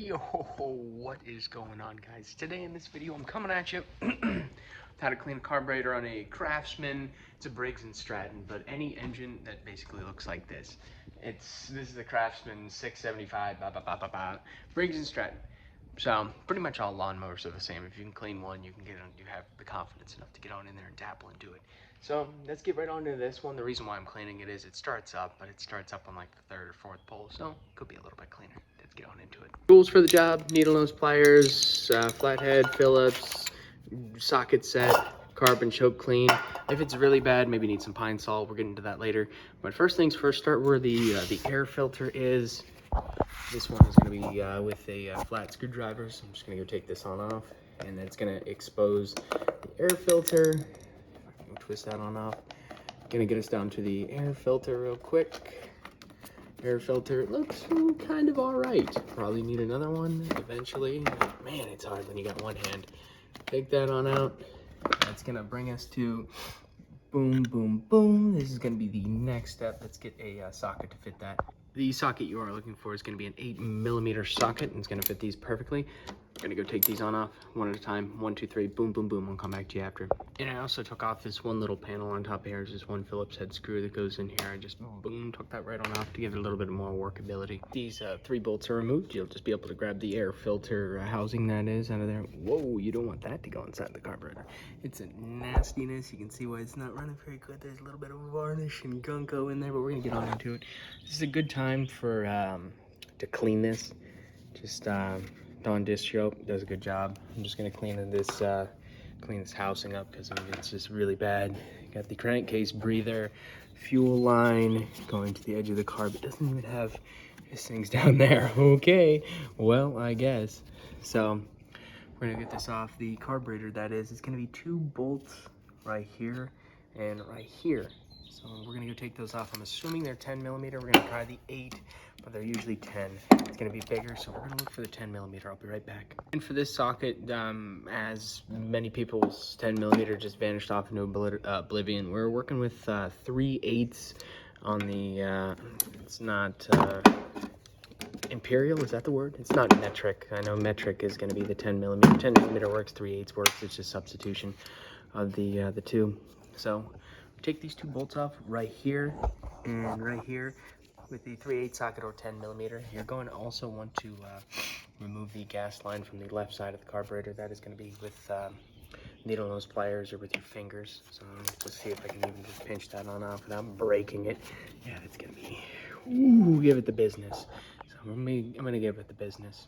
Yo, what is going on, guys? Today in this video, I'm coming at you with how to clean a carburetor on a Craftsman. It's a Briggs and Stratton, but any engine that basically looks like this. This is the Craftsman 675, Briggs and Stratton. So pretty much all lawnmowers are the same. If you can clean one, you have the confidence enough to get on in there and dabble and do it. So let's get right on to this one. The reason why I'm cleaning it is it starts up, but it starts up on like the third or fourth pole, so it could be a little bit cleaner. Let's get on into it. Tools for the job: needle nose pliers, flathead, Phillips, socket set, carb and choke clean. If it's really bad, maybe need some pine sol. We'll get into that later. But first things first, start where the air filter is. This one is going to be with a flat screwdriver, so I'm just going to go take this on off, and that's going to expose the air filter. If I can twist that on off. Going to get us down to the air filter real quick. Air filter looks kind of all right. Probably need another one eventually. Man, it's hard when you got one hand. Take that on out. That's going to bring us to boom, boom, boom. This is going to be the next step. Let's get a socket to fit that. The socket you are looking for is going to be an 8mm socket, and it's going to fit these perfectly. We're going to go take these on off one at a time. 1, 2, 3, boom, boom, boom. I'll come back to you after. And I also took off this one little panel on top here. There's this one Phillips head screw that goes in here. I just boom, took that right on off to give it a little bit more workability. These 3 bolts are removed. You'll just be able to grab the air filter housing that is out of there. Whoa, you don't want that to go inside the carburetor. It's a nastiness. You can see why it's not running very good. There's a little bit of varnish and gunko in there, but we're going to get on into it. This is a good time for to clean this. Just Dawn Distro does a good job. I'm just gonna clean this housing up because it's just really bad. You got the crankcase breather, fuel line going to the edge of the carb. It doesn't even have this thing's down there. Okay, well, I guess. So we're gonna get this off. The carburetor, that is, it's gonna be 2 bolts right here and right here. So we're gonna go take those off. I'm assuming they're 10mm. We're gonna try the 8, but they're usually 10. It's gonna be bigger, so we're gonna look for the 10mm. I'll be right back. And for this socket, as many people's 10mm just vanished off into oblivion, we're working with 3/8 on the, it's not, imperial, is that the word? It's not metric. I know metric is going to be the 10mm. 10mm works, 3/8 works. It's just substitution of the 2. So take these 2 bolts off right here and right here with the 3/8 socket or 10mm. You're going to also want to remove the gas line from the left side of the carburetor. That is going to be with needle nose pliers or with your fingers. So let's see if I can even just pinch that on off without breaking it. Yeah, that's going to be, ooh, give it the business. So I'm gonna give it the business.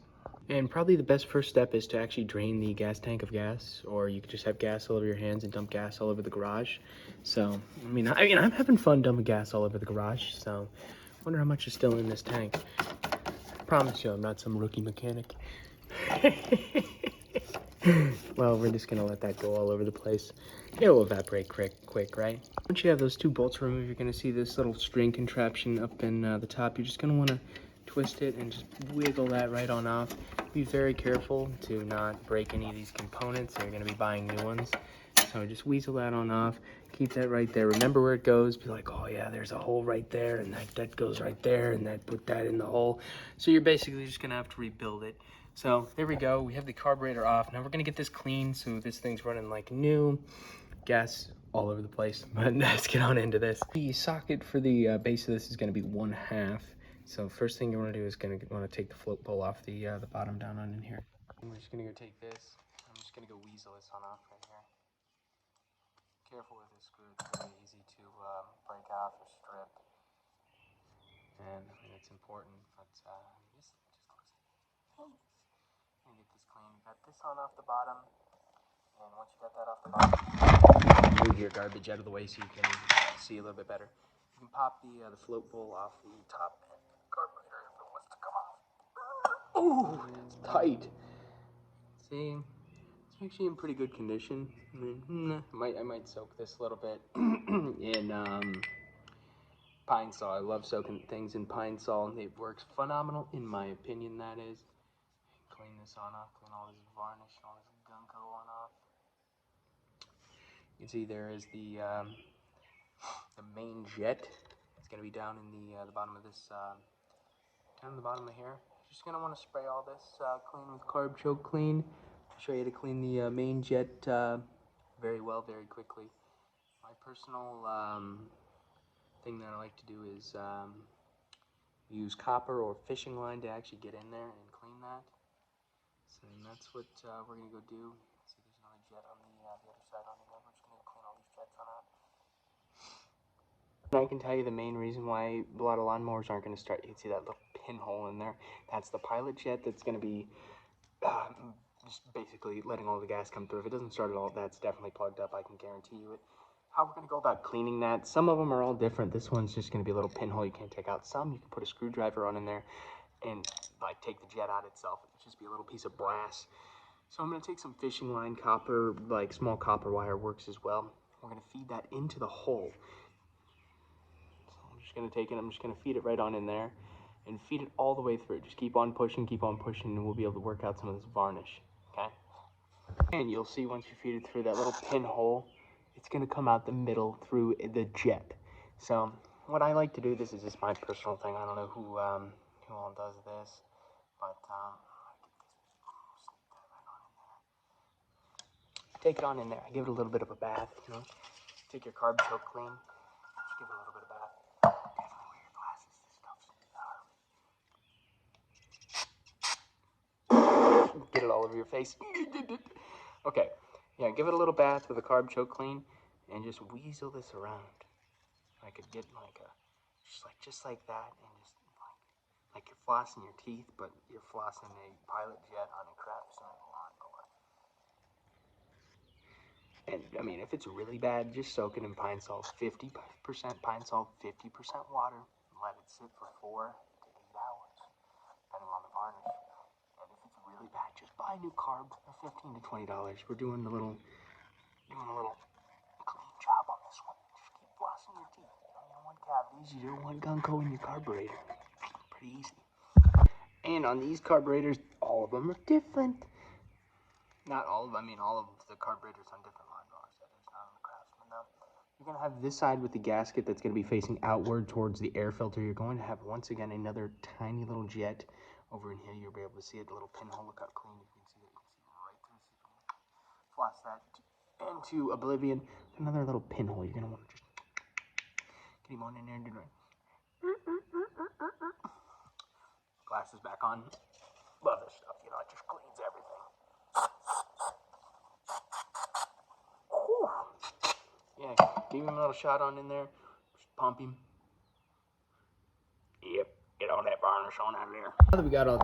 And probably the best first step is to actually drain the gas tank of gas, or you could just have gas all over your hands and dump gas all over the garage. So, I mean, I'm having fun dumping gas all over the garage, so I wonder how much is still in this tank. I promise you, I'm not some rookie mechanic. Well, we're just gonna let that go all over the place. It'll evaporate quick, right? Once you have those 2 bolts removed, you're gonna see this little string contraption up in the top. You're just gonna wanna twist it and just wiggle that right on off. Be very careful to not break any of these components. You're gonna be buying new ones. So just weasel that on off. Keep that right there. Remember where it goes. Be like, oh yeah, there's a hole right there, and that goes right there, and put that in the hole. So you're basically just gonna have to rebuild it. So there we go. We have the carburetor off. Now we're gonna get this clean so this thing's running like new. Gas all over the place. But let's get on into this. The socket for the base of this is gonna be 1/2. So first thing you want to do is want to take the float pole off the bottom down on in here. And we're just gonna go take this. I'm just gonna go weasel this on off right here. Careful with this screw; it's really easy to break off or strip. And I mean, it's important, but just close it. And get this clean. Got this on off the bottom, and once you got that off the bottom, move your garbage out of the way so you can see a little bit better. You can pop the float pole off the top end of the carburetor if it wants to come off. Oh, it's tight. See, it's actually in pretty good condition. I might soak this a little bit in pine sol. I love soaking things in pine sol. It works phenomenal, in my opinion. That is. Clean this on off. Clean all this varnish, all this gunko on off. You can see there is the main jet. It's gonna be down in the bottom of this, down in the bottom of here. Just gonna want to spray all this clean with Carb Choke Clean. I'll show you how to clean the main jet very well, very quickly. My personal thing that I like to do is use copper or fishing line to actually get in there and clean that. So that's what we're gonna go do. See, there's another jet on the other side on there. We're just gonna clean all these jets on out. And I can tell you the main reason why a lot of lawnmowers aren't going to start. You can see that little pinhole in there. That's the pilot jet that's going to be just basically letting all the gas come through. If it doesn't start at all, that's definitely plugged up. I can guarantee you it. How we're going to go about cleaning that, some of them are all different. This one's just going to be a little pinhole you can't take out. Some you can put a screwdriver on in there and like take the jet out itself. It'll just be a little piece of brass. So I'm going to take some fishing line, copper, like small copper wire works as well. We're going to feed that into the hole. I'm just going to take it, I'm just going to feed it right on in there and feed it all the way through. Just keep on pushing, and we'll be able to work out some of this varnish, okay? And you'll see once you feed it through that little pinhole, it's going to come out the middle through the jet. So what I like to do, this is just my personal thing, I don't know who all does this, but take it on in there, give it a little bit of a bath, you know? Take your Carb Choke Clean, just give it a little bit of bath. Get it all over your face. Okay, yeah, give it a little bath with a Carb Choke Clean and just weasel this around. I could get like a, just like that, and just like you're flossing your teeth, but you're flossing a pilot jet on a Craftsman lawnmower. And I mean, if it's really bad, just soak it in pine salt, 50% pine salt, 50% water, and let it sit for 4 to 8 hours, depending on the varnish. Really bad, just buy new carbs. They're $15 to $20. We're doing a little clean job on this one. Just keep flossing your teeth. You don't want cavities. You don't want gunko in your carburetor. Pretty easy. And on these carburetors, all of them are different. Not all of them. I mean, all of the carburetors on different lawnmowers. That is not on the Craftsman though. You're gonna have this side with the gasket that's gonna be facing outward towards the air filter. You're going to have once again another tiny little jet. Over in here, you'll be able to see it, the little pinhole. Look how clean you can see it. You can see right through the floss that into oblivion. Another little pinhole. You're gonna want to just get him on in there and do it. Glasses back on. Love this stuff. You know, it just cleans everything. Whew. Yeah, give him a little shot on in there. Just pump him. Yep. Get all that varnish on out of there. Now that we got all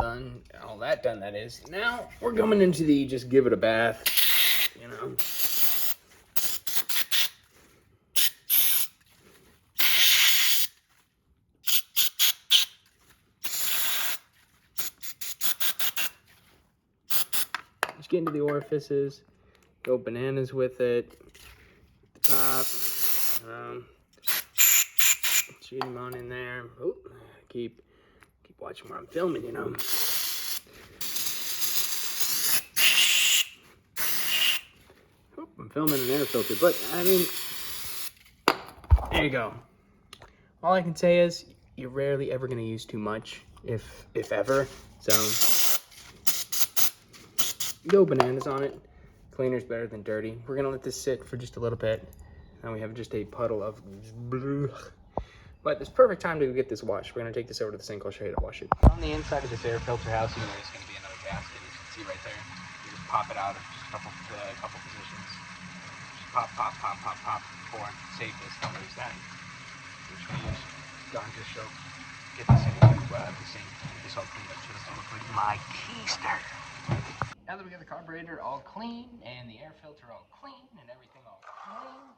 that done, that is, now we're coming into the just give it a bath, you know. Just get into the orifices, go bananas with it, the top, shoot him on in there. Oop, keep watching where I'm filming, you know. Oop, I'm filming an air filter, but I mean, there you go. All I can say is you're rarely ever going to use too much, if ever. So go bananas on it. Cleaner's better than dirty. We're going to let this sit for just a little bit. Now we have just a puddle of bleh. But it's perfect time to get this washed. We're going to take this over to the sink. I'll show you how to wash it. On the inside of this air filter house, you know there's going to be another gasket. You can see right there. You just pop it out of just a couple positions. Just pop for safest. Don't lose that. We're just going to use Dawn dish soap. Get this into the sink. Get this all cleaned up so it doesn't look like my keister. Now that we got the carburetor all clean and the air filter all clean and everything all clean,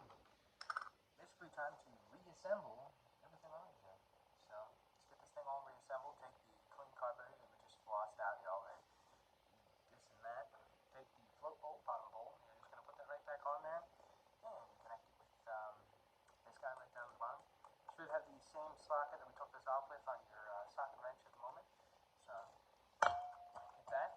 basically time to reassemble everything on here. So let's get this thing all reassembled. Take the clean carburetor that we just flossed out, y'all, and this and that. Take the float bolt, bottom bolt, and you're just gonna put that right back on there and connect it with this guy right down the bottom. Should have the same socket that we took this off with on your socket wrench at the moment. So get that.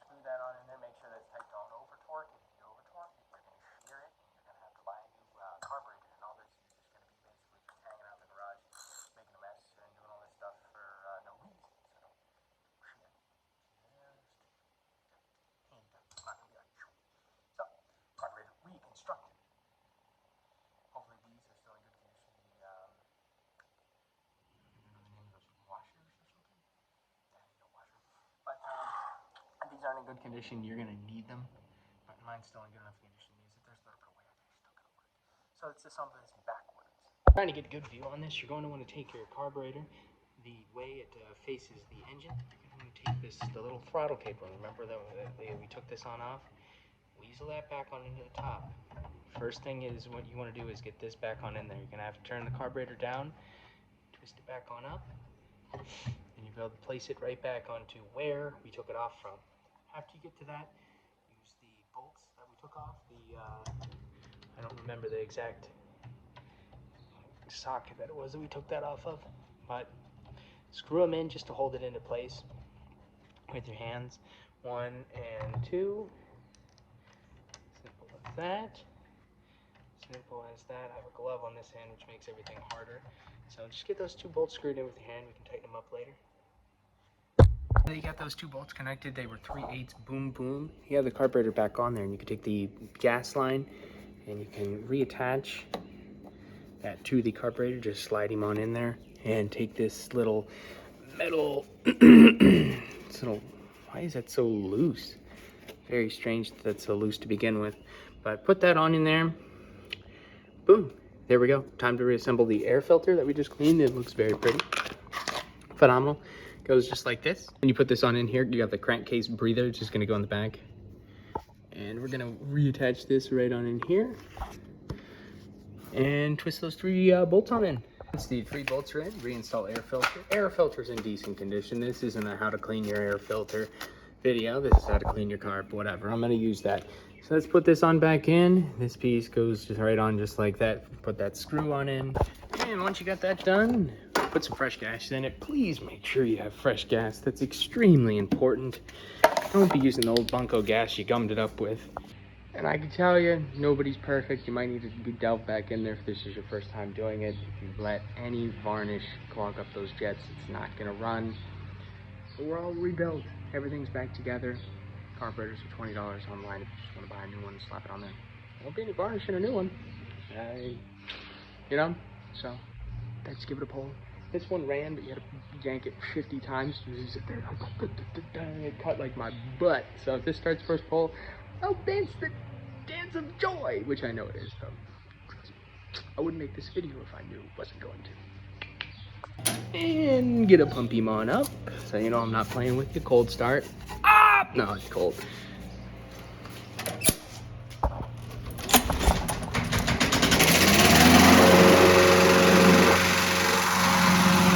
Screw that on in there. Make sure that's tight. Don't over torque it. If you over torque it, you're going to shear it, and you're going to have to buy a new carburetor. And all this is just going to be basically in good condition, you're gonna need them. But mine's still in good enough condition to use it. There's a little bit of wear there, still gonna work. So let's assemble this backwards. Trying to get a good view on this, you're going to want to take your carburetor the way it faces the engine. You're going to take the little throttle cable. Remember that we took this on off? Weasel that back on into the top. First thing is what you want to do is get this back on in there. You're going to have to turn the carburetor down, twist it back on up, and you'll be able to place it right back onto where we took it off from. After you get to that, use the bolts that we took off. I don't remember the exact socket that it was that we took that off of, but screw them in just to hold it into place with your hands. 1 and 2. Simple as that. Simple as that. I have a glove on this hand, which makes everything harder. So just get those 2 bolts screwed in with your hand. We can tighten them up later. Now you got those 2 bolts connected. They were 3/8 boom boom. You have the carburetor back on there, and you can take the gas line and you can reattach that to the carburetor. Just slide him on in there and take this little metal why is that so loose? Very strange that that's so loose to begin with, but put that on in there. Boom, there we go. Time to reassemble the air filter that we just cleaned. It looks very pretty, phenomenal. Goes just like this. When you put this on in here, you got the crankcase breather. It's just gonna go in the back, and we're gonna reattach this right on in here and twist those 3 bolts on in. Once the 3 bolts are in, reinstall air filter. Air filter's in decent condition. This isn't a how to clean your air filter video. This is how to clean your car, whatever. I'm gonna use that. So let's put this on back in. This piece goes just right on just like that. Put that screw on in. And once you got that done, put some fresh gas in it. Please make sure you have fresh gas. That's extremely important. Don't be using the old bunko gas you gummed it up with. And I can tell you, nobody's perfect. You might need to delve back in there if this is your first time doing it. If you let any varnish clog up those jets, it's not gonna run. But we're all rebuilt. Everything's back together. Carburetors are $20 online if you just want to buy a new one and slap it on there. There won't be any varnish in a new one. So let's give it a pull. This one ran, but you had to yank it 50 times. You sit there, it cut like my butt. So if this starts first pull, I'll dance the dance of joy, which I know it is, though. I wouldn't make this video if I knew it wasn't going to. And get a pump him on up, so you know I'm not playing with you. Cold start. Ah! No, it's cold.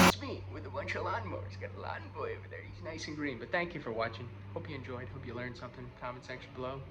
It's me with a bunch of lawnmowers. Got a lawn boy over there. He's nice and green. But thank you for watching. Hope you enjoyed. Hope you learned something. Comment section below.